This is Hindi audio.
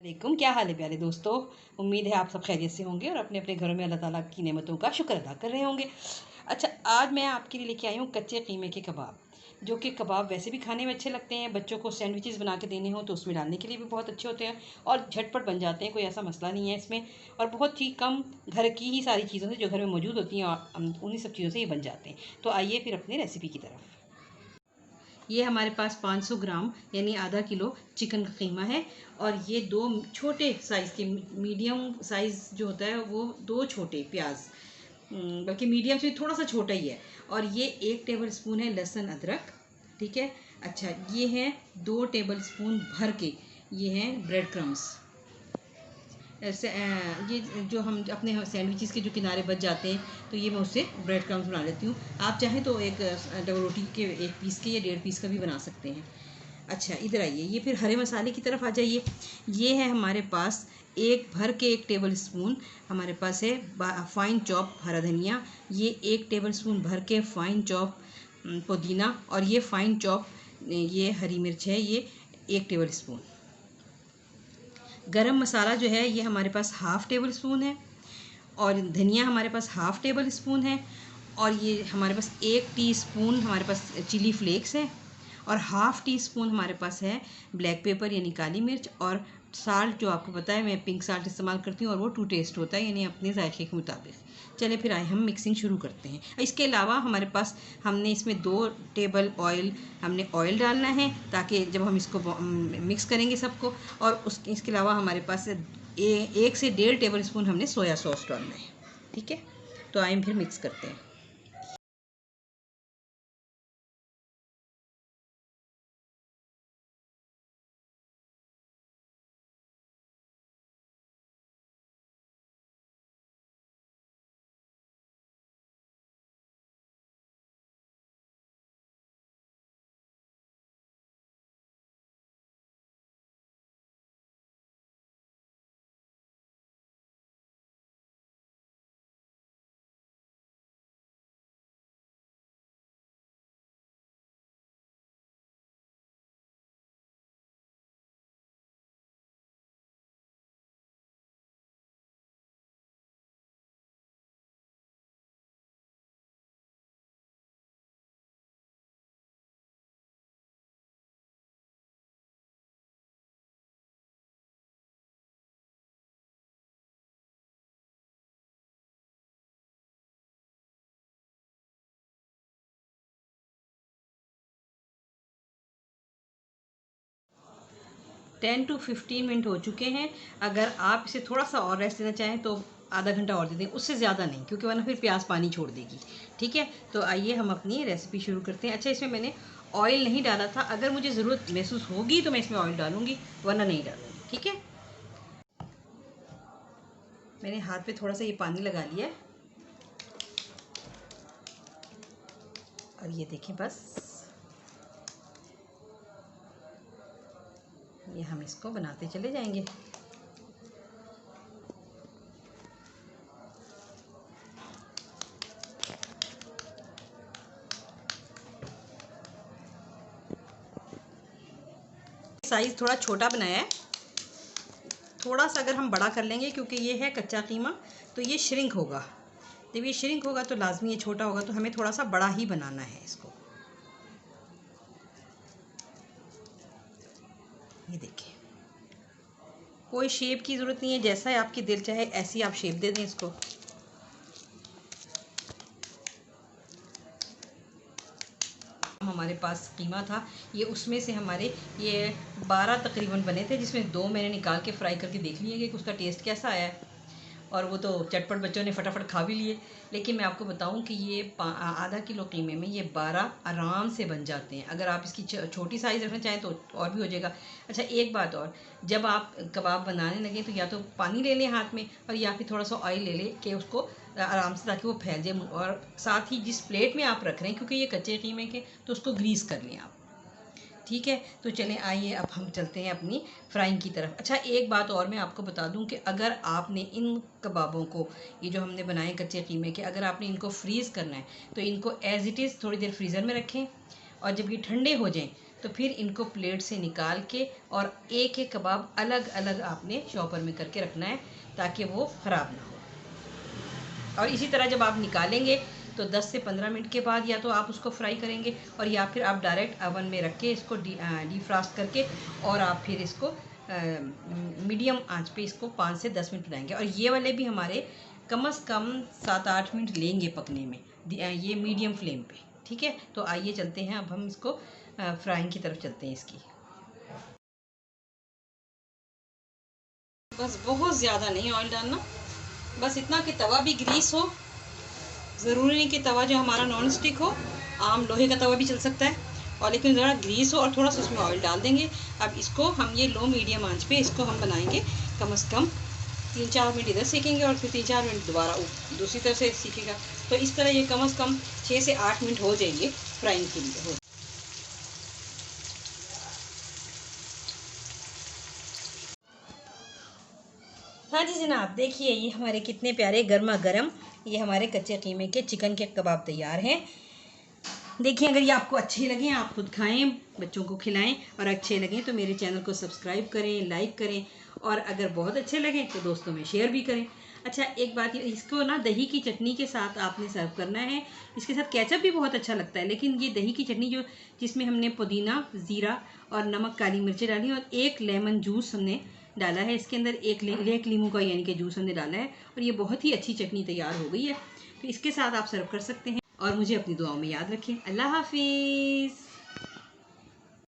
वालेकुम, क्या हाल है प्यारे दोस्तों। उम्मीद है आप सब खैरियत से होंगे और अपने अपने घरों में अल्लाह ताला की नेमतों का शुक्र अदा कर रहे होंगे। अच्छा, आज मैं आपके लिए लेके आई हूँ कच्चे कीमे के कबाब, जो कि कबाब वैसे भी खाने में अच्छे लगते हैं। बच्चों को सैंडविचेस बना के देने हो तो उसमें डालने के लिए भी बहुत अच्छे होते हैं और झटपट बन जाते हैं, कोई ऐसा मसला नहीं है इसमें। और बहुत ही कम घर की ही सारी चीज़ों से जो घर में मौजूद होती हैं और उन्हीं सब चीज़ों से ये बन जाते हैं। तो आइए फिर अपनी रेसिपी की तरफ। ये हमारे पास 500 ग्राम यानी आधा किलो चिकन का कीमा है। और ये दो छोटे साइज़ के मीडियम साइज़ जो होता है वो दो छोटे प्याज, बल्कि मीडियम से थोड़ा सा छोटा ही है। और ये 1 टेबल स्पून है लहसुन अदरक। ठीक है। अच्छा, ये है 2 टेबल स्पून भर के, ये हैं ब्रेड क्रम्स। ऐसे ये जो हम अपने सैंडविचेस के जो किनारे बच जाते हैं, तो ये मैं उससे ब्रेड क्रम्स बना लेती हूँ। आप चाहें तो एक डबल रोटी के 1 पीस के या 1.5 पीस का भी बना सकते हैं। अच्छा, इधर आइए, ये फिर हरे मसाले की तरफ आ जाइए। ये है हमारे पास एक टेबल स्पून हमारे पास है फाइन चॉप हरा धनिया। ये 1 टेबल स्पून भर के फाइन चॉप पुदीना। और ये फाइन चॉप ये हरी मिर्च है, ये 1 टेबल स्पून। गरम मसाला जो है ये हमारे पास हाफ़ टेबल स्पून है। और धनिया हमारे पास हाफ़ टेबल स्पून है। और ये हमारे पास 1 टीस्पून हमारे पास चिली फ्लेक्स है। और हाफ़ टी स्पून हमारे पास है ब्लैक पेपर यानी काली मिर्च। और साल्ट जो आपको पता है मैं पिंक साल्ट इस्तेमाल करती हूँ और वो टू टेस्ट होता है, यानी अपने जायके के मुताबिक। चले फिर आए हम मिक्सिंग शुरू करते हैं। इसके अलावा हमारे पास हमने इसमें 2 टेबल हमने ऑयल डालना है, ताकि जब हम इसको मिक्स करेंगे सबको। और इसके अलावा हमारे पास 1 से 1.5 टेबल स्पून हमने सोया सॉस डालना है। ठीक है, तो आइए फिर मिक्स करते हैं। 10 to 15 मिनट हो चुके हैं। अगर आप इसे थोड़ा सा और रेस्ट देना चाहें तो आधा घंटा और दे दें, उससे ज़्यादा नहीं, क्योंकि वरना फिर प्याज पानी छोड़ देगी। ठीक है, तो आइए हम अपनी रेसिपी शुरू करते हैं। अच्छा, इसमें मैंने ऑयल नहीं डाला था, अगर मुझे ज़रूरत महसूस होगी तो मैं इसमें ऑयल डालूँगी, वरना नहीं डालूँगी। ठीक है, मैंने हाथ पे थोड़ा सा ये पानी लगा लिया है और ये देखें, बस ये हम इसको बनाते चले जाएंगे। साइज़ थोड़ा छोटा बनाया है, थोड़ा सा अगर हम बड़ा कर लेंगे, क्योंकि ये है कच्चा कीमा, तो ये श्रिंक होगा। जब ये श्रिंक होगा तो लाजमी ये छोटा होगा, तो हमें थोड़ा सा बड़ा ही बनाना है इसको। ये देखिए, कोई शेप की ज़रूरत नहीं है, जैसा है आपकी दिल चाहे ऐसी आप शेप दे दें इसको। हमारे पास कीमा था, ये उसमें से हमारे ये 12 तकरीबन बने थे, जिसमें 2 मैंने निकाल के फ्राई करके देख लिए कि उसका टेस्ट कैसा आया है। और वो तो चटपट बच्चों ने फटाफट खा भी लिए। लेकिन मैं आपको बताऊं कि ये आधा किलो कीमे में ये 12 आराम से बन जाते हैं। अगर आप इसकी छोटी साइज़ रखना चाहें तो और भी हो जाएगा। अच्छा, एक बात और, जब आप कबाब बनाने लगे तो या तो पानी ले लें हाथ में, और या फिर थोड़ा सा ऑयल ले लें कि उसको आराम से, ताकि वो फैल जाए। और साथ ही जिस प्लेट में आप रख रहे हैं, क्योंकि ये कच्चे कीमे के, तो उसको ग्रीस कर लें आप। ठीक है, तो चलें आइए अब हम चलते हैं अपनी फ्राइंग की तरफ। अच्छा, एक बात और मैं आपको बता दूं कि अगर आपने इन कबाबों को, ये जो हमने बनाए कच्चे कीमे के, अगर आपने इनको फ्रीज़ करना है तो इनको एज़ इट इज़ थोड़ी देर फ्रीज़र में रखें, और जब ये ठंडे हो जाएं तो फिर इनको प्लेट से निकाल के और एक एक कबाब अलग अलग आपने चॉपर में करके रखना है ताकि वो ख़राब ना हो। और इसी तरह जब आप निकालेंगे तो 10 से 15 मिनट के बाद या तो आप उसको फ्राई करेंगे और या फिर आप डायरेक्ट अवन में रख के इसको डीफ्रास्ट करके और आप फिर इसको मीडियम आंच पे इसको 5 से 10 मिनट बनाएंगे। और ये वाले भी हमारे कम से कम 7-8 मिनट लेंगे पकने में, ये मीडियम फ्लेम पे। ठीक है, तो आइए चलते हैं, अब हम इसको फ्राइंग की तरफ चलते हैं इसकी। बस बहुत ज़्यादा नहीं ऑयल डालना, बस इतना कि तवा भी ग्रीस हो। ज़रूरी नहीं कि तवा जो हमारा नॉन स्टिक हो, आम लोहे का तवा भी चल सकता है, और लेकिन ज़रा ग्रीस हो और थोड़ा सा उसमें ऑयल डाल देंगे। अब इसको हम ये लो मीडियम आंच पे इसको हम बनाएंगे कम से कम 3-4 मिनट इधर सीखेंगे और फिर 3-4 मिनट दोबारा दूसरी तरफ से सीखेगा। तो इस तरह ये कम से कम 6 से 8 मिनट हो जाएंगे फ्राइंग के लिए। हाँ जी जनाब, देखिए ये हमारे कितने प्यारे गर्मा गर्म ये हमारे कच्चे कीमे के चिकन के कबाब तैयार हैं। देखिए, अगर ये आपको अच्छे लगें आप खुद खाएं, बच्चों को खिलाएं, और अच्छे लगें तो मेरे चैनल को सब्सक्राइब करें, लाइक करें, और अगर बहुत अच्छे लगें तो दोस्तों में शेयर भी करें। अच्छा, एक बात, इसको ना दही की चटनी के साथ आपने सर्व करना है। इसके साथ केचप भी बहुत अच्छा लगता है, लेकिन ये दही की चटनी जो जिसमें हमने पुदीना, ज़ीरा और नमक, काली मिर्चें डाली और एक लेमन जूस हमने डाला है इसके अंदर, एक नींबू का यानी कि जूस हमने डाला है, और ये बहुत ही अच्छी चटनी तैयार हो गई है। तो इसके साथ आप सर्व कर सकते हैं, और मुझे अपनी दुआओं में याद रखें। अल्लाह हाफिज़।